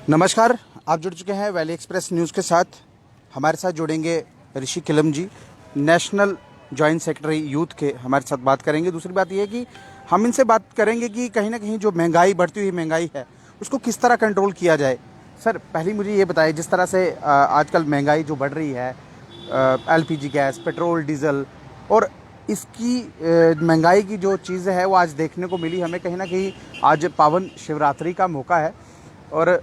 नमस्कार, आप जुड़ चुके हैं वैली एक्सप्रेस न्यूज़ के साथ। हमारे साथ जुड़ेंगे ऋषि किलम जी, नेशनल जॉइंट सेक्रेटरी यूथ के हमारे साथ बात करेंगे। दूसरी बात यह है कि हम इनसे बात करेंगे कि कहीं ना कहीं जो महंगाई, बढ़ती हुई महंगाई है, उसको किस तरह कंट्रोल किया जाए। सर, पहले मुझे ये बताइए, जिस तरह से आजकल महंगाई जो बढ़ रही है, एलपीजी गैस, पेट्रोल, डीजल, और इसकी महंगाई की जो चीज़ें है वो आज देखने को मिली हमें। कहीं ना कहीं आज पावन शिवरात्रि का मौका है और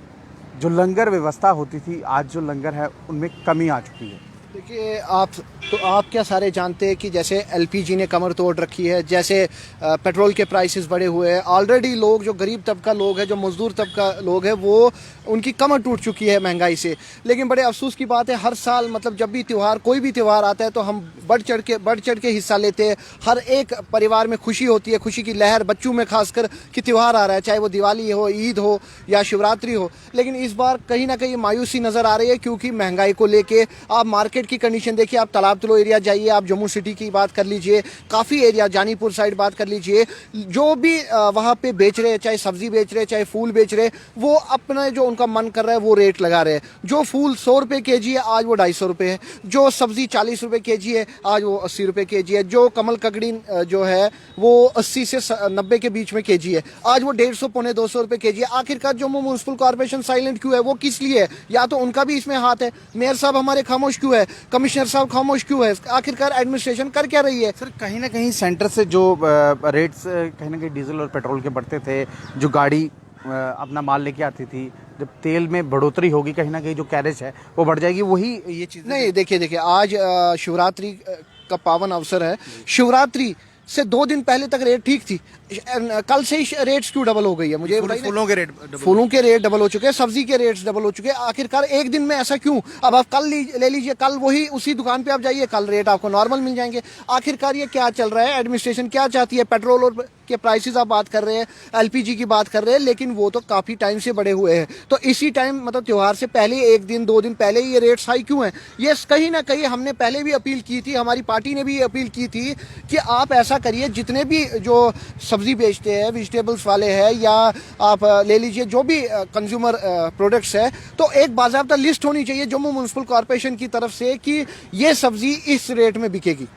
जो लंगर व्यवस्था होती थी, आज जो लंगर है उनमें कमी आ चुकी है। देखिए, आप क्या सारे जानते हैं कि जैसे एलपीजी ने कमर तोड़ रखी है, जैसे पेट्रोल के प्राइसेस बढ़े हुए हैं। ऑलरेडी लोग, जो गरीब तबका लोग है, जो मजदूर तबका लोग है, वो उनकी कमर टूट चुकी है महंगाई से। लेकिन बड़े अफसोस की बात है, हर साल मतलब जब भी त्यौहार, कोई भी त्यौहार आता है तो हम बढ़ चढ़ के हिस्सा लेते हैं। हर एक परिवार में खुशी होती है, खुशी की लहर बच्चों में खासकर कि त्यौहार आ रहा है, चाहे वो दिवाली हो, ईद हो या शिवरात्रि हो। लेकिन इस बार कहीं ना कहीं मायूसी नज़र आ रही है, क्योंकि महंगाई को लेके आप मार्केट की कंडीशन देखिए। आप तालाब तलो एरिया जाइए, आप जम्मू सिटी की बात कर लीजिए, काफ़ी एरिया, जानीपुर साइड बात कर लीजिए, जो भी वहाँ पे बेच रहे हैं, चाहे सब्जी बेच रहे हैं, चाहे फूल बेच रहे हैं, वो अपना जो उनका मन कर रहा है वो रेट लगा रहे हैं। जो फूल 100 रुपये के जी है, आज वो 250 रुपये है। जो सब्जी 40 रुपये के जी है, आज वो 80 रुपये के जी है। जो कमल ककड़ी जो है वो 80 से 90 के बीच में के जी है, आज वो 150 पौने 200 रुपये के जी है। आखिरकार जम्मू म्यूनसिपल कॉर्पोरेशन साइलेंट क्यों है? वो किस लिए है? या तो उनका भी इसमें हाथ है। मेयर साहब हमारे खामोश क्यों है? कमिश्नर साहब खामोश क्यों है? आखिरकार एडमिनिस्ट्रेशन कर क्या रही है? सर, कहीं ना कहीं सेंटर से जो रेट्स कहीं ना कहीं डीजल और पेट्रोल के बढ़ते थे, जो गाड़ी अपना माल लेके आती थी, जब तेल में बढ़ोतरी होगी, कहीं ना कहीं जो कैरेज है वो बढ़ जाएगी। वही ये चीज़ नहीं, देखिए आज शिवरात्रि का पावन अवसर है। शिवरात्रि से 2 दिन पहले तक रेट ठीक थी, कल से ही रेट्स क्यों डबल हो गई है? मुझे फूलों के रेट डबल हो चुके हैं, सब्जी के रेट्स डबल हो चुके हैं। आखिरकार एक दिन में ऐसा क्यों? अब आप कल ले लीजिए, कल वही उसी दुकान पे आप जाइए, कल रेट आपको नॉर्मल मिल जाएंगे। आखिरकार ये क्या चल रहा है? एडमिनिस्ट्रेशन क्या चाहती है? पेट्रोल और के प्राइसेस आप बात कर रहे हैं, एलपीजी की बात कर रहे हैं, लेकिन वो तो काफ़ी टाइम से बढ़े हुए हैं। तो इसी टाइम, मतलब त्यौहार से पहले 1 दिन 2 दिन पहले ये रेट्स हाई क्यों हैं? ये कहीं ना कहीं हमने पहले भी अपील की थी, हमारी पार्टी ने भी अपील की थी कि आप ऐसा करिए, जितने भी जो सब्जी बेचते हैं, वेजिटेबल्स वाले हैं, या आप ले लीजिए जो भी कंज्यूमर प्रोडक्ट्स है, तो एक बाज़ाब्ता लिस्ट होनी चाहिए जम्मू म्यूनसिपल कॉर्पोरेशन की तरफ से कि ये सब्जी इस रेट में बिकेगी।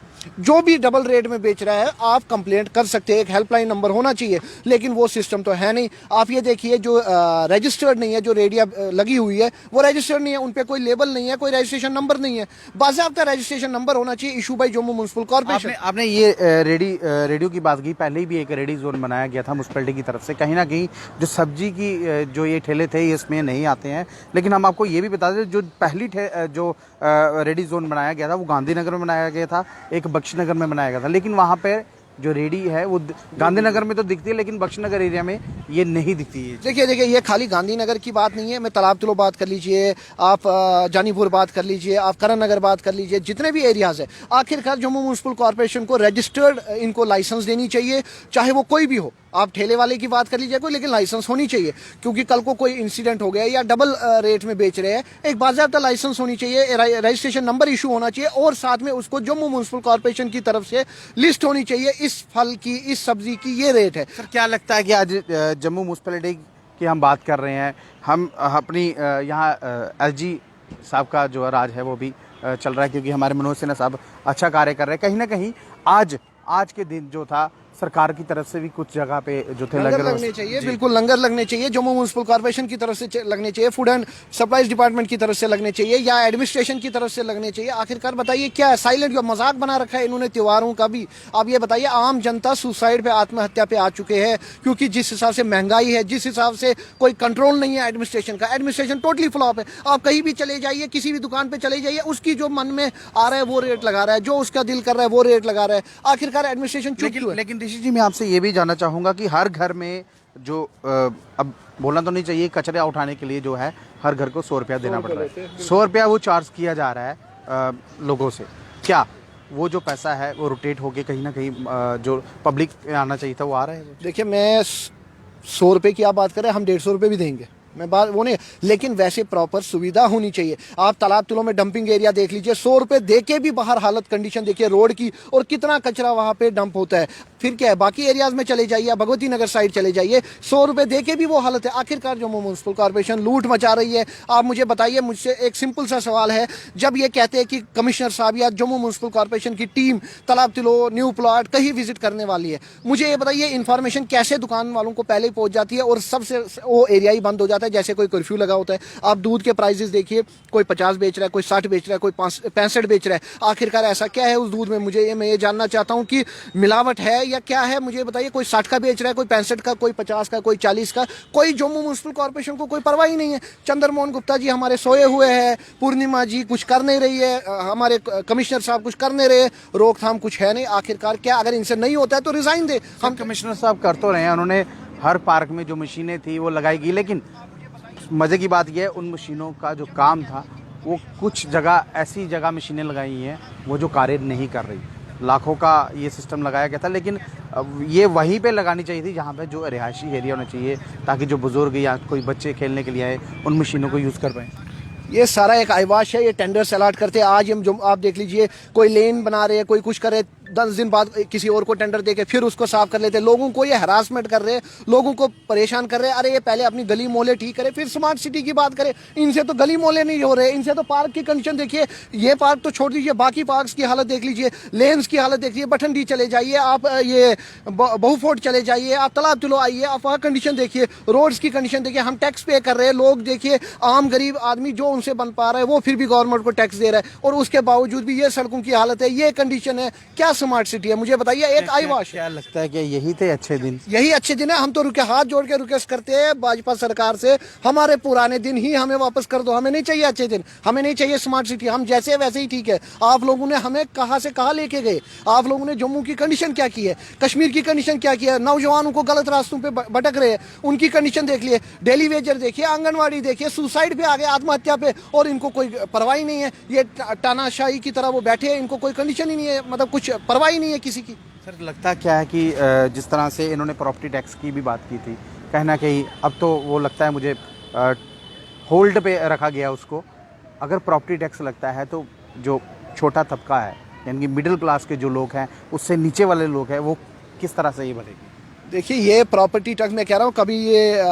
जो भी डबल रेट में बेच रहा है, आप कंप्लेंट कर सकते हैं, एक हेल्पलाइन नंबर होना चाहिए, लेकिन वो सिस्टम तो है नहीं। आप ये देखिए, जो रजिस्टर्ड नहीं है, जो रेडिया लगी हुई है वो रजिस्टर्ड नहीं है, उन पे कोई लेबल नहीं है, कोई रजिस्ट्रेशन नंबर नहीं है। बाज़ाब्ता रजिस्ट्रेशन नंबर होना चाहिए, issue by Jammu municipal corporation. आपने ये रेडियो की बात की, पहले भी एक रेडी जोन बनाया गया था म्यूनसिपैलिटी की तरफ से। कहीं ना कहीं जो सब्जी की जो ये ठेले थे, इसमें नहीं आते हैं। लेकिन हम आपको ये भी बता दें, जो पहली जो रेडी जोन बनाया गया था वो गांधीनगर में बनाया गया था, एक बख्शीनगर में बनाया गया था। लेकिन वहाँ पे जो रेडी है वो गांधीनगर में तो दिखती है, लेकिन बख्शीनगर एरिया में ये नहीं दिखती है। देखिए, ये खाली गांधीनगर की बात नहीं है। मैं तालाब तलो बात कर लीजिए, आप जानीपुर बात कर लीजिए, आप करण नगर बात कर लीजिए, जितने भी एरियाज है, आखिरकार जम्मू म्यूनसिपल कॉर्पोरेशन को रजिस्टर्ड इनको लाइसेंस देनी चाहिए, चाहे वो कोई भी हो। आप ठेले वाले की बात कर लीजिए कोई, लेकिन लाइसेंस होनी चाहिए, क्योंकि कल को कोई इंसिडेंट हो गया या डबल रेट में बेच रहे हैं, एक बाज़ाब्ता लाइसेंस होनी चाहिए, रजिस्ट्रेशन नंबर इशू होना चाहिए, और साथ में उसको जम्मू म्यूनसिपल कॉर्पोरेशन की तरफ से लिस्ट होनी चाहिए, इस फल की, इस सब्जी की ये रेट है। सर, क्या लगता है कि आज जम्मू म्यूनसिपैलिटी की हम बात कर रहे हैं, हम अपनी यहाँ एसजी साहब का जो राज है वो भी चल रहा है, क्योंकि हमारे मनोज सिन्हा साहब अच्छा कार्य कर रहे हैं। कहीं ना कहीं आज के दिन जो था, सरकार की तरफ से भी कुछ जगह पे जो थे लंगर लगने चाहिए, बिल्कुल लंगर लगने चाहिए, जम्मू म्यूनसिपल कॉर्पोरेशन की तरफ से लगने चाहिए, फूड एंड सप्लाईज डिपार्टमेंट की तरफ से लगने चाहिए, या एडमिनिस्ट्रेशन की तरफ से लगने चाहिए। आखिरकार बताइए, क्या साइलेंट का मजाक बना रखा है इन्होंने त्योहारों का भी? आप ये बताइए, आम जनता सुसाइड पे, आत्महत्या पे आ चुके हैं, क्योंकि जिस हिसाब से महंगाई है, जिस हिसाब से कोई कंट्रोल नहीं है एडमिनिस्ट्रेशन का। एडमिनिस्ट्रेशन टोटली फ्लॉप है। आप कहीं भी चले जाइए, किसी भी दुकान पे चले जाइए, उसकी जो मन में आ रहा है वो रेट लगा रहा है, जो उसका दिल कर रहा है वो रेट लगा रहा है। आखिरकार एडमिनिस्ट्रेशन चुप क्यों है? लेकिन ऋषि जी, मैं आपसे ये भी जानना चाहूंगा कि हर घर में जो अब बोलना तो नहीं चाहिए, कचरा उठाने के लिए जो है हर घर को 100 रुपया देना पड़ रहा है। 100 रुपया वो चार्ज किया जा रहा है लोगों से। क्या वो जो पैसा है वो रोटेट होके कहीं ना कहीं जो पब्लिक में आना चाहिए था वो आ रहा है? देखिए, मैं 100 रुपये की आप बात करें, हम 150 रुपये भी देंगे, मैं बात वो नहीं, लेकिन वैसे प्रॉपर सुविधा होनी चाहिए। आप तालाब तिलों में डंपिंग एरिया देख लीजिए, 100 रुपए दे के भी बाहर हालत कंडीशन देखिए रोड की, और कितना कचरा वहां पे डंप होता है। फिर क्या है, बाकी एरियाज में चले जाइए, भगवती नगर साइड चले जाइए, 100 रुपए दे के भी वो हालत है। आखिरकार जम्मू म्युनिसिपल कॉर्पोरेशन लूट मचा रही है। आप मुझे बताइए, मुझसे एक सिंपल सा सवाल है, जब ये कहते हैं कि कमिश्नर साहब या जम्मू म्युनिसिपल कॉर्पोरेशन की टीम तालाब तिलो, न्यू प्लॉट कहीं विजिट करने वाली है, मुझे ये बताइए इन्फॉर्मेशन कैसे दुकान वालों को पहले ही पहुंच जाती है और सबसे वो एरिया ही बंद हो जाता है, जैसे कोई कर्फ्यू लगा होता है। आप दूध के प्राइसेस देखिए, कोई 50 बेच रहा है, कोई 60 बेच रहा है, कोई 65 बेच रहा है। आखिरकार ऐसा क्या है उस दूध में? मैं ये जानना चाहता हूँ कि मिलावट है या क्या है, मुझे बताइए। कोई 60 का बेच रहा है, कोई 65 का, कोई 50 का, कोई 40 का। कोई जम्मू म्युनिसिपल कॉर्पोरेशन को कोई परवाह ही नहीं है। चंद्रमोहन गुप्ता जी हमारे सोए हुए हैं, पूर्णिमा जी कुछ कर नहीं रही है, हमारे कमिश्नर साहब कुछ कर नहीं रहे, रोकथाम कुछ है नहीं। आखिरकार क्या, अगर इनसे नहीं होता है तो रिजाइन दे। हम कमिश्नर साहब कर तो रहे हैं, उन्होंने हर पार्क में जो मशीनें थी वो लगाई गई, लेकिन मज़े की बात यह है उन मशीनों का जो काम था वो कुछ जगह ऐसी जगह मशीनें लगाई हैं वो जो कार्य नहीं कर रही। लाखों का ये सिस्टम लगाया गया था, लेकिन ये वहीं पे लगानी चाहिए थी जहाँ पे जो रिहायशी एरिया होना चाहिए, ताकि जो बुजुर्ग या कोई बच्चे खेलने के लिए आए उन मशीनों को यूज़ कर पाएँ। ये सारा एक आइवाश है, ये टेंडर्स अलाट करते हैं। आज हम जो आप देख लीजिए, कोई लेन बना रहे हैं, कोई कुछ करे, 10 दिन बाद किसी और को टेंडर देके फिर उसको साफ कर लेते हैं। लोगों को ये हरासमेंट कर रहे हैं, लोगों को परेशान कर रहे हैं। अरे ये पहले अपनी गली मोहल्ले ठीक करे, फिर स्मार्ट सिटी की बात करें। इनसे तो गली मोहल्ले नहीं हो रहे, इनसे तो पार्क की कंडीशन देखिए। ये पार्क तो छोड़ दीजिए, बाकी पार्क्स की हालत देख लीजिए, लेन्स की हालत देख लीजिए। बठंडी चले जाइए आप, ये बहुफोर्ट चले जाइए आप, तालाब तिलो आइए आप, वहाँ कंडीशन देखिए, रोड्स की कंडीशन देखिए। हम टैक्स पे कर रहे हैं, लोग देखिए, आम गरीब आदमी जो उनसे बन पा रहा है वो फिर भी गवर्नमेंट को टैक्स दे रहा है, और उसके बावजूद भी ये सड़कों की हालत है, ये कंडीशन है। क्या स्मार्ट सिटी है? मुझे बताइए। एक आईवाश। क्या लगता है कि यही थे अच्छे दिन? यही अच्छे दिन है। हम तो रुके, हाथ जोड़ के रिक्वेस्ट करते हैं भाजपा सरकार से, हमारे पुराने दिन ही हमें वापस कर दो। हमें नहीं चाहिए अच्छे दिन, हमें नहीं चाहिए स्मार्ट सिटी। हम जैसे वैसे ही ठीक है। आप लोगों ने हमें कहां से कहां लेके गए। आप लोगों ने जम्मू की कंडीशन क्या की है, कश्मीर की कंडीशन क्या की है। नौजवानों को गलत रास्तों पे भटक रहे हैं, उनकी कंडीशन देख लिए। डेली वेजर देखिए, आंगनवाड़ी देखिए, सुसाइड पे आ गए, आत्महत्या पे, और इनको कोई परवाह ही नहीं है। ये तानाशाही की तरह वो बैठे हैं, इनको कोई कंडीशन ही नहीं है, मतलब कुछ परवाह ही नहीं है किसी की। सर लगता क्या है कि जिस तरह से इन्होंने प्रॉपर्टी टैक्स की भी बात की थी, कहीं ना कहीं अब तो वो लगता है मुझे होल्ड पे रखा गया उसको। अगर प्रॉपर्टी टैक्स लगता है तो जो छोटा तबका है, यानी कि मिडिल क्लास के जो लोग हैं, उससे नीचे वाले लोग हैं, वो किस तरह से ये बढ़ेगी? देखिए, ये प्रॉपर्टी टैक्स मैं कह रहा हूँ, कभी ये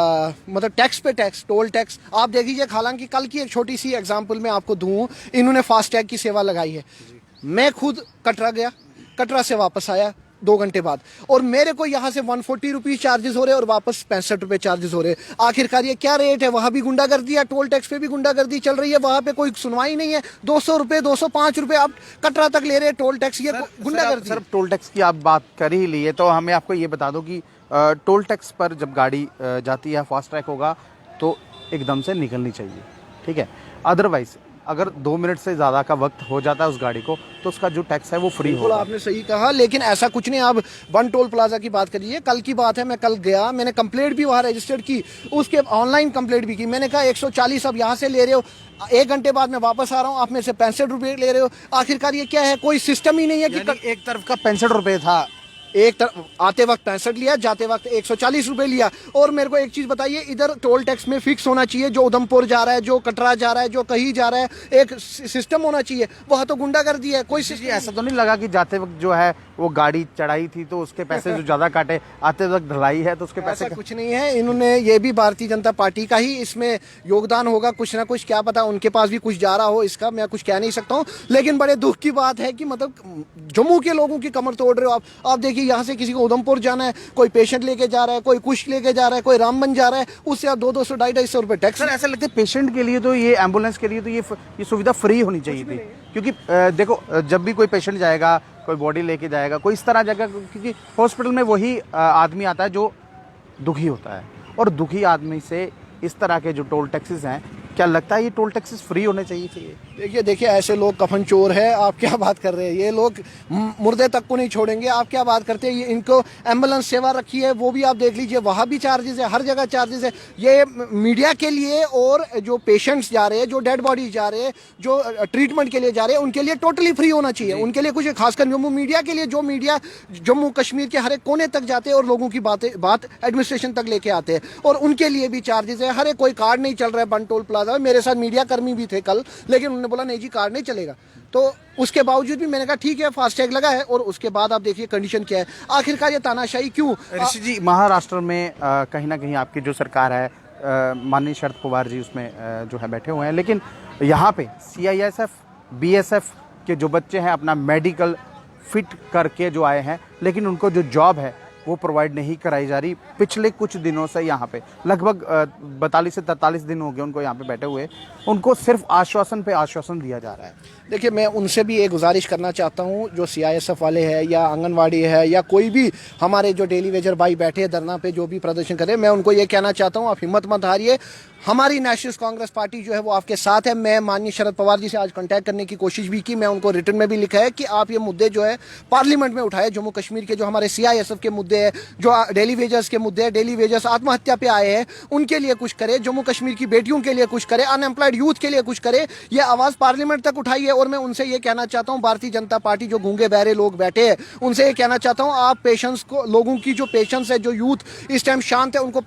मतलब टैक्स पे टैक्स, टोल टैक्स आप देख लीजिए। हालांकि कल की एक छोटी सी एग्जांपल मैं आपको दूँ, इन्होंने फास्टैग की सेवा लगाई है। मैं खुद कटरा गया, कटरा से वापस आया 2 घंटे बाद, और मेरे को यहाँ से 140 रुपीज चार्जेस हो रहे हैं और वापस 65 रुपए चार्जेस हो रहे हैं। आखिरकार ये क्या रेट है? वहाँ भी गुंडागर्दी है, टोल टैक्स पे भी गुंडागर्दी चल रही है, वहाँ पे कोई सुनवाई नहीं है। 200 रुपए, 205 रुपए आप कटरा तक ले रहे हैं टोल टैक्स। ये गुंडागर्दी। सर टोल टैक्स की आप बात कर ही ली है, तो हमें आपको ये बता दो कि टोल टैक्स पर जब गाड़ी जाती है, फास्ट ट्रैक होगा तो एकदम से निकलनी चाहिए, ठीक है। अदरवाइज अगर 2 मिनट से ज़्यादा का वक्त हो जाता है उस गाड़ी को, तो उसका जो टैक्स है वो फ्री होगा। आपने सही कहा, लेकिन ऐसा कुछ नहीं। आप वन टोल प्लाजा की बात करिए, कल की बात है, मैं कल गया, मैंने कंप्लेंट भी वहाँ रजिस्टर्ड की, उसके ऑनलाइन कंप्लेंट भी की। मैंने कहा 140 अब यहाँ से ले रहे हो, 1 घंटे बाद मैं वापस आ रहा हूँ, आप मेरे से 65 रुपये ले रहे हो। आखिरकार ये क्या है? कोई सिस्टम ही नहीं है कि एक तरफ का 65 रुपये था, एक तरफ आते वक्त 65 लिया, जाते वक्त 140 रुपए लिया। और मेरे को एक चीज बताइए, इधर टोल टैक्स में फिक्स होना चाहिए, जो उधमपुर जा रहा है, जो कटरा जा रहा है, जो कहीं जा रहा है, एक सिस्टम होना चाहिए। वह तो गुंडागर्दी है। कोई ऐसा तो नहीं लगा कि जाते वक्त जो है वो गाड़ी चढ़ाई थी तो उसके पैसे जो ज्यादा काटे, आते वक्त ढलाई है तो उसके पैसे? ऐसा कुछ नहीं है। इन्होंने, ये भी भारतीय जनता पार्टी का ही इसमें योगदान होगा कुछ ना कुछ, क्या पता उनके पास भी कुछ जा रहा हो, इसका मैं कुछ कह नहीं सकता हूँ। लेकिन बड़े दुख की बात है कि मतलब जम्मू के लोगों की कमर तोड़ रहे हो आप देखिए, यहाँ से किसी को उधमपुर जाना है, कोई पेशेंट लेके जा रहा है, कोई कुछ लेके जा रहा है, कोई रामबन जा रहा है, उससे आप 200, 250 रुपए टैक्स। सर ऐसा लगता है पेशेंट के लिए तो ये एम्बुलेंस के लिए तो ये सुविधा फ्री होनी चाहिए थी, क्योंकि देखो जब भी कोई पेशेंट जाएगा, कोई बॉडी लेके जाएगा, कोई इस तरह जाएगा, क्योंकि हॉस्पिटल में वही आदमी आता है जो दुखी होता है, और दुखी आदमी से इस तरह के जो टोल टैक्सेस हैं क्या लगता है ये टोल टैक्सेस फ्री होने चाहिए? देखिए ऐसे लोग कफन चोर है, आप क्या बात कर रहे हैं? ये लोग मुर्दे तक को नहीं छोड़ेंगे, आप क्या बात करते हैं? ये इनको एम्बुलेंस सेवा रखी है, वो भी आप देख लीजिए, वहाँ भी चार्जेस है, हर जगह चार्जेस है। ये मीडिया के लिए और जो पेशेंट्स जा रहे हैं, जो डेड बॉडीज जा रहे हैं, जो ट्रीटमेंट के लिए जा रहे हैं, उनके लिए टोटली फ्री होना चाहिए। उनके लिए कुछ, खासकर जम्मू मीडिया के लिए, जो मीडिया जम्मू कश्मीर के हर एक कोने तक जाते हैं और लोगों की बात एडमिनिस्ट्रेशन तक लेके आते हैं, और उनके लिए भी चार्जेस है। हर एक कोई कार्ड नहीं चल रहा है बन टोल प्लाजा। मेरे साथ मीडिया कर्मी भी थे कल, लेकिन उन्होंने बोला नहीं जी कार्ड नहीं चलेगा। तो उसके बावजूद भी मैंने कहा ठीक है, फास्टैग लगा है, और उसके बाद आप देखिए कंडीशन क्या है। आखिरकार ये तानाशाही क्यों? ऋषि जी, महाराष्ट्र में कहीं ना कहीं आपकी जो सरकार है, माननीय शरद पवार जी उसमें जो है बैठे हुए हैं, लेकिन यहाँ पे CISF BSF के जो बच्चे हैं अपना मेडिकल फिट करके जो आए हैं, लेकिन उनको जो जॉब है वो प्रोवाइड नहीं कराई जा रही। पिछले कुछ दिनों से यहाँ पे लगभग 42 से 43 दिन हो गए उनको यहाँ पे बैठे हुए, उनको सिर्फ आश्वासन पे आश्वासन दिया जा रहा है। देखिए मैं उनसे भी एक गुजारिश करना चाहता हूँ, जो CISF वाले हैं या आंगनवाड़ी है या कोई भी हमारे जो डेली वेजर भाई बैठे हैं धरना पे, जो भी प्रदर्शन करे, मैं उनको ये कहना चाहता हूँ आप हिम्मत मत हारिए। हमारी नेशनलिस्ट कांग्रेस पार्टी जो है वो आपके साथ है। मैं माननीय शरद पवार जी से आज कांटेक्ट करने की कोशिश भी की, मैं उनको रिटर्न में भी लिखा है कि आप ये मुद्दे जो है पार्लियामेंट में उठाए। जम्मू कश्मीर के जो हमारे CISF के मुद्दे हैं, जो डेली वेजर्स के मुद्दे हैं, डेली वेजर्स आत्महत्या पे आए हैं, उनके लिए कुछ करे, जम्मू कश्मीर की बेटियों के लिए कुछ करे, अनएम्प्लॉयड यूथ के लिए कुछ करे। ये आवाज़ पार्लियामेंट तक उठाइए। और मैं उनसे ये कहना चाहता हूँ, भारतीय जनता पार्टी जो गूंगे बहरे लोग बैठे हैं, उनसे ये कहना चाहता हूँ आप पेशेंस को, लोगों की जो पेशेंस है, जो यूथ इस टाइम शांत है, उनको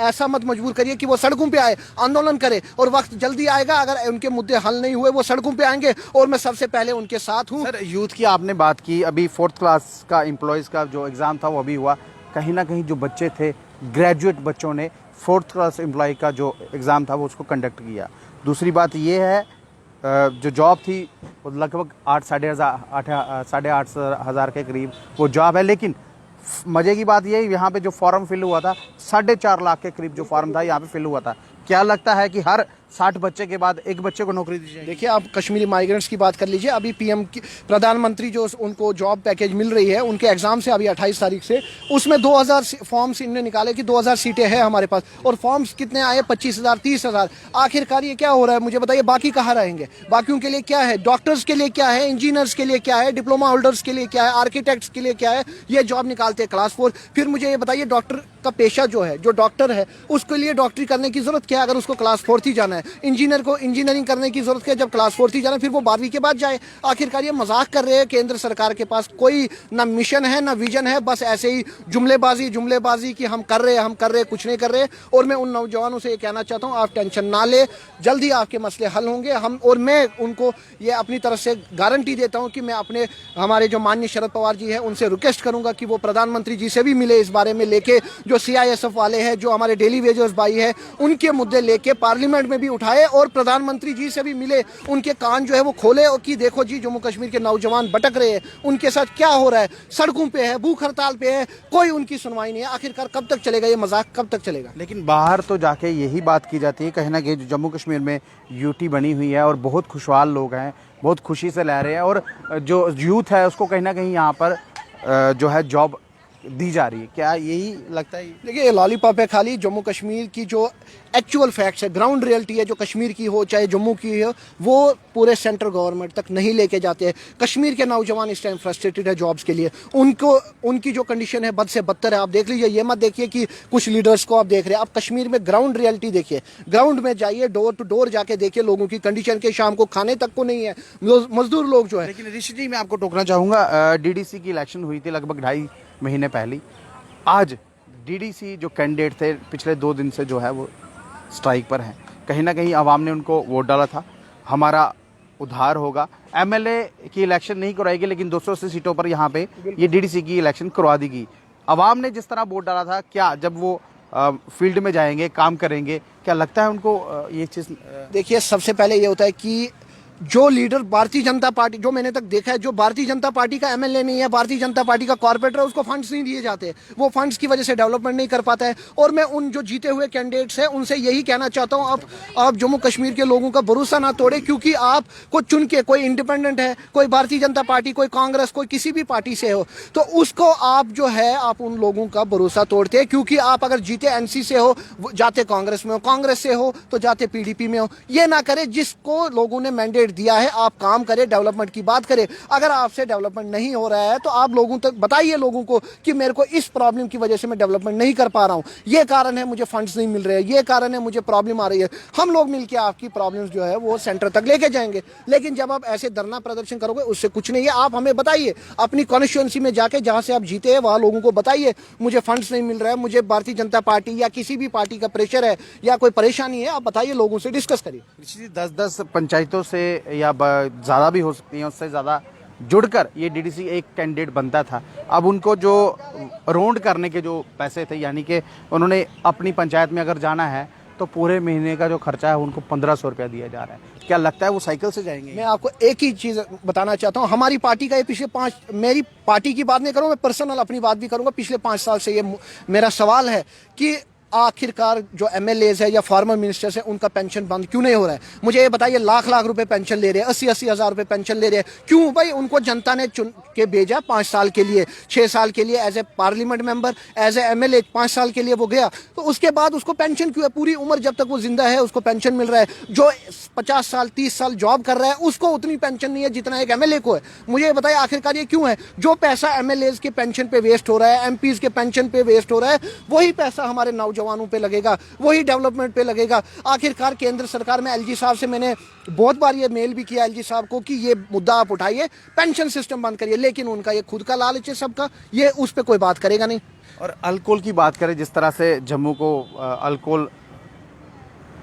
ऐसा मत मजबूर करिए कि वो सड़कों पे आए, आंदोलन करे। और वक्त जल्दी आएगा, अगर उनके मुद्दे हल नहीं हुए वो सड़कों पे आएंगे, और मैं सबसे पहले उनके साथ हूँ। सर, यूथ की आपने बात की, अभी 4th क्लास का एम्प्लॉयज़ का जो एग्ज़ाम था वो अभी हुआ। कहीं ना कहीं जो बच्चे थे, ग्रेजुएट बच्चों ने 4th क्लास एम्प्लॉय का जो एग्ज़ाम था वो उसको कंडक्ट किया। दूसरी बात ये है, जो जॉब थी वो लगभग 8,500 हज़ार के करीब वो जॉब है, लेकिन मज़े की बात ये, यहाँ पे जो फॉर्म फिल हुआ था 4.5 लाख के करीब जो फॉर्म था यहाँ पे फिल हुआ था। क्या लगता है कि हर 60 बच्चे के बाद एक बच्चे को नौकरी दी जाएगी? देखिए आप कश्मीरी माइग्रेंट्स की बात कर लीजिए, अभी PM की प्रधानमंत्री जो उनको जॉब पैकेज मिल रही है, उनके एग्जाम से अभी 28 तारीख से, उसमें 2000 फॉर्म्स इन्होंने निकाले कि 2000 सीटें हैं हमारे पास, और फॉर्म्स कितने आए? 25,000 30,000। आखिरकार ये क्या हो रहा है मुझे बताइए? बाकी कहाँ रहेंगे? बाकियों के लिए क्या है? डॉक्टर्स के लिए क्या है? इंजीनियर्स के लिए क्या है? डिप्लोमा होल्डर्स के लिए क्या है? आर्किटेक्ट्स के लिए क्या है? ये जॉब निकालते हैं क्लास 4। फिर मुझे ये बताइए, डॉक्टर का पेशा जो है, जो डॉक्टर है, उसके लिए डॉक्टरी करने की जरूरत क्या है अगर उसको क्लास 4th ही जाना है? इंजीनियर को इंजीनियरिंग करने की जरूरत है जब क्लास 4th ही जाना है, फिर वो 12वीं के बाद जाए। आखिरकार ये मजाक कर रहे हैं। केंद्र सरकार के पास कोई ना मिशन है ना विजन है, बस ऐसे ही जुमलेबाजी कि हम कर रहे हैं, कुछ नहीं कर रहे। और मैं उन नौजवानों से ये कहना चाहता हूँ, आप टेंशन ना ले, जल्दी आपके मसले हल होंगे। और मैं उनको ये अपनी तरफ से गारंटी देता हूँ कि मैं हमारे जो माननीय शरद पवार जी हैं उनसे रिक्वेस्ट करूंगा कि वो प्रधानमंत्री जी से भी मिले, इस बारे में लेके जो CISF वाले हैं, जो हमारे डेली वेजर्स भाई हैं, उनके मुद्दे लेके पार्लियामेंट में भी उठाए, और प्रधानमंत्री जी से भी मिले, उनके कान जो है वो खोले, और कि देखो जी जम्मू कश्मीर के नौजवान भटक रहे हैं, उनके साथ क्या हो रहा है, सड़कों पे है, भूख हड़ताल पे है, कोई उनकी सुनवाई नहीं है। आखिरकार कब तक चलेगा ये मजाक, कब तक चलेगा? लेकिन बाहर तो जाके यही बात की जाती है, कहीं ना कहीं जम्मू कश्मीर में UT बनी हुई है और बहुत खुशहाल लोग हैं, बहुत खुशी से ले रहे हैं, और जो यूथ है उसको कहीं ना कहीं यहाँ पर जो है जॉब दी जा रही है। क्या यही लगता है? देखिए लॉलीपॉप है खाली। जम्मू कश्मीर की जो एक्चुअल फैक्ट्स है, ग्राउंड रियलिटी है, जो कश्मीर की हो चाहे जम्मू की हो, वो पूरे सेंट्रल गवर्नमेंट तक नहीं लेके जाते हैं। कश्मीर के नौजवान इस टाइम फ्रस्ट्रेटेड है जॉब्स के लिए, उनकी जो कंडीशन है बद से बदतर है। आप देख लीजिए, ये मत देखिए कि कुछ लीडर्स को आप देख रहे हैं, आप कश्मीर में ग्राउंड रियलिटी देखिए, ग्राउंड में जाइए, डोर टू डोर जाके देखिए लोगों की कंडीशन के, शाम को खाने तक को नहीं है, मजदूर लोग जो है। लेकिन ऋषि जी, मैं आपको टोकना चाहूँगा, DDC की इलेक्शन हुई थी लगभग 2.5 महीने पहले। आज DDC जो कैंडिडेट थे पिछले 2 दिन से जो है वो स्ट्राइक पर हैं। कहीं ना कहीं आवाम ने उनको वोट डाला था, हमारा उद्धार होगा, MLA की इलेक्शन नहीं करवाएगी, लेकिन 280 सीटों पर यहाँ पे ये DDC की इलेक्शन करवा दी गई। आवाम ने जिस तरह वोट डाला था, क्या जब वो फील्ड में जाएंगे, काम करेंगे, क्या लगता है उनको ये चीज़? देखिए सबसे पहले ये होता है कि जो लीडर भारतीय जनता पार्टी, जो मैंने तक देखा है, जो भारतीय जनता पार्टी का एमएलए नहीं है, भारतीय जनता पार्टी का कॉर्पोरेटर है, उसको फंड्स नहीं दिए जाते, वो फंड्स की वजह से डेवलपमेंट नहीं कर पाता है। और मैं उन जो जीते हुए कैंडिडेट्स हैं उनसे यही कहना चाहता हूं, आप जम्मू कश्मीर के लोगों का भरोसा ना तोड़े, क्योंकि आपको चुन के कोई इंडिपेंडेंट है, कोई भारतीय जनता पार्टी, कोई कांग्रेस, कोई किसी भी पार्टी से हो, तो उसको आप जो है आप उन लोगों का भरोसा तोड़ते हैं। क्योंकि आप अगर जीते एनसी से हो जाते कांग्रेस में हो, कांग्रेस से हो तो जाते पीडीपी में हो। ये ना करे, जिसको लोगों ने मैंडेट दिया है आप काम करें, डेवलपमेंट की बात करें। अगर आपसे डेवलपमेंट नहीं हो रहा है तो आप लोगों तक बताइए लोगों को कि मेरे को इस प्रॉब्लम की वजह से मैं डेवलपमेंट नहीं कर पा रहा हूं, ये कारण है, मुझे फंड्स नहीं मिल रहे हैं, ये कारण है, मुझे प्रॉब्लम आ रही है। हम लोग मिलकर आपकी प्रॉब्लम्स जो है वो सेंटर तक लेके जाएंगे। लेकिन जब आप ऐसे धरना प्रदर्शन करोगे उससे कुछ नहीं है। आप हमें बताइए अपनी कॉन्स्टिट्यूएंसी में जाके, जहां से आप जीते हैं वहां लोगों को बताइए मुझे फंड्स नहीं मिल रहा है, मुझे भारतीय जनता पार्टी या किसी भी पार्टी का प्रेशर है या कोई परेशानी है, आप बताइए, लोगों से डिस्कस करिए। ऋषि जी 10-10 पंचायतों से या ज़्यादा भी हो सकती हैं, उससे ज़्यादा जुड़कर ये डीडीसी एक कैंडिडेट बनता था। अब उनको जो राउंड करने के जो पैसे थे, यानी कि उन्होंने अपनी पंचायत में अगर जाना है तो पूरे महीने का जो खर्चा है उनको 1500 रुपया दिया जा रहा है। क्या लगता है वो साइकिल से जाएंगे? मैं आपको एक ही चीज बताना चाहता हूं, हमारी पार्टी का ये पिछले 5, मेरी पार्टी की बात नहीं करूंगा, मैं पर्सनल अपनी बात भी करूंगा, पिछले 5 साल से ये मेरा सवाल है कि आखिरकार जो एमएलएज है या फॉर्मर मिनिस्टर्स है उनका पेंशन बंद क्यों नहीं हो रहा है। मुझे ये बताइए, लाख लाख रुपए पेंशन ले रहे हैं, 80-80 हजार रुपए पेंशन ले रहे हैं, क्यों भाई? उनको जनता ने चुन के भेजा 5 साल के लिए, 6 साल के लिए as a parliament member, as a MLA 5 साल के लिए वो गया, तो उसके बाद उसको पेंशन क्यों है? पूरी उम्र जब तक वो जिंदा है उसको पेंशन मिल रहा है। जो 50 साल 30 साल जॉब कर रहा है उसको उतनी पेंशन नहीं है जितना एक एमएलए को है। मुझे ये बताइए आखिरकार ये क्यों है? जो पैसा एमएलए के पेंशन पे वेस्ट हो रहा है, एमपीज के पेंशन पे वेस्ट हो रहा है, वही पैसा हमारे नौजवानों पे लगेगा, वही डेवलपमेंट पे लगेगा। आखिरकार केंद्र सरकार में एलजी साहब से मैंने बहुत बार ये मेल भी किया एलजी साहब को कि ये मुद्दा आप उठाइए, पेंशन सिस्टम बंद करिए, लेकिन उनका ये खुद का लालच है सबका, ये उस पर कोई बात करेगा नहीं। और अल्कोहल की बात करें, जिस तरह से जम्मू को अल्कोहल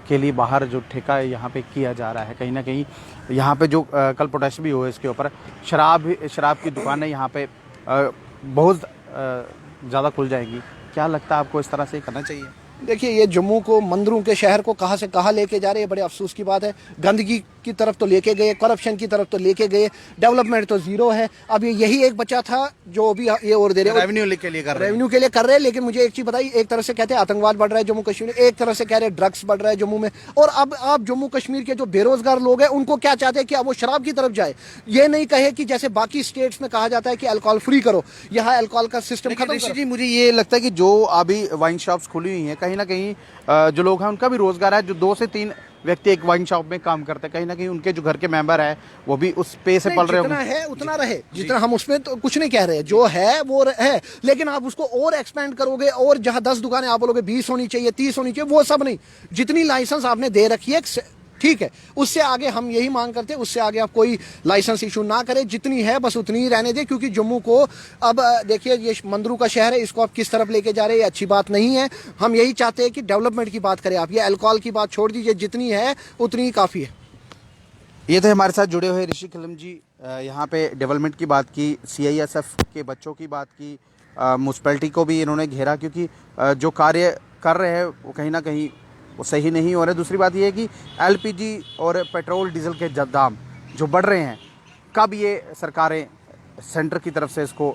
के लिए बाहर जो ठेका है यहाँ पे किया जा रहा है, कहीं ना कहीं यहाँ पे जो कल प्रोटेस्ट भी हुए इसके ऊपर, शराब की दुकानें यहाँ पे बहुत ज़्यादा खुल जाएंगी। क्या लगता है आपको, इस तरह से करना चाहिए? देखिए, ये जम्मू को, मंदिरों के शहर को कहाँ से कहाँ लेके जा रहे हैं, बड़े अफसोस की बात है। गंदगी की तरफ तो लेके गए, करप्शन की तरफ तो लेके गए, डेवलपमेंट तो जीरो है। अब यही एक बचा था जो भी ये और दे रहे, रेवेन्यू के लिए कर रहे हैं, रेवेन्यू के लिए कर रहे हैं। लेकिन मुझे एक चीज बताइए, एक तरफ से कहते हैं आतंकवाद बढ़ रहा है जम्मू कश्मीर में, एक तरफ से कह रहे हैं ड्रग्स बढ़ रहा है जम्मू में, और अब आप जम्मू कश्मीर के जो बेरोजगार लोग हैं उनको क्या चाहते हैं कि अब वो शराब की तरफ जाए। ये नहीं कहे कि जैसे बाकी स्टेट्स में कहा जाता है कि अल्कोहल फ्री करो, यहाँ अल्कोहल का सिस्टम खत्म करो। जी, मुझे ये लगता है कि जो अभी वाइन शॉप्स खुली हुई हैं, कहीं ना कहीं जो लोग हैं उनका भी रोजगार है। जो 2 से 3 व्यक्ति एक वाइन शॉप में काम करते हैं, कहीं ना कहीं उनके जो घर के मेंबर है वो भी उस पे से पल रहे जितना है उतना रहे, जितना हम उसमें तो कुछ नहीं कह रहे, जो है वो है। लेकिन आप उसको और एक्सपेंड करोगे, और जहां 10 दुकानें आप बोलोगे 20 होनी चाहिए, 30 होनी चाहिए, वो सब नहीं। जितनी लाइसेंस आपने दे रखी है ठीक है, उससे आगे हम यही मांग करते हैं, उससे आगे आप कोई लाइसेंस इशू ना करें, जितनी है बस उतनी ही रहने दें। क्योंकि जम्मू को अब देखिए, ये मंदिरों का शहर है, इसको आप किस तरफ लेके जा रहे हैं, ये अच्छी बात नहीं है। हम यही चाहते हैं कि डेवलपमेंट की बात करें आप, ये अल्कोहल की बात छोड़ दीजिए, जितनी है उतनी ही काफ़ी है। ये थे हमारे साथ जुड़े हुए ऋषि खिलम जी। यहाँ पे डेवलपमेंट की बात की, सीआईएसएफ के बच्चों की बात की, म्यूनसिपैलिटी को भी इन्होंने घेरा, क्योंकि जो कार्य कर रहे हैं वो कहीं ना कहीं वो सही नहीं हो रहे। दूसरी बात ये है कि एलपीजी और पेट्रोल डीजल के दाम जो बढ़ रहे हैं, कब ये सरकारें सेंटर की तरफ से इसको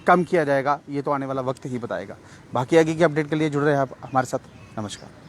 कम किया जाएगा, ये तो आने वाला वक्त ही बताएगा। बाकी आगे की अपडेट के लिए जुड़ रहे हैं आप हमारे साथ। नमस्कार।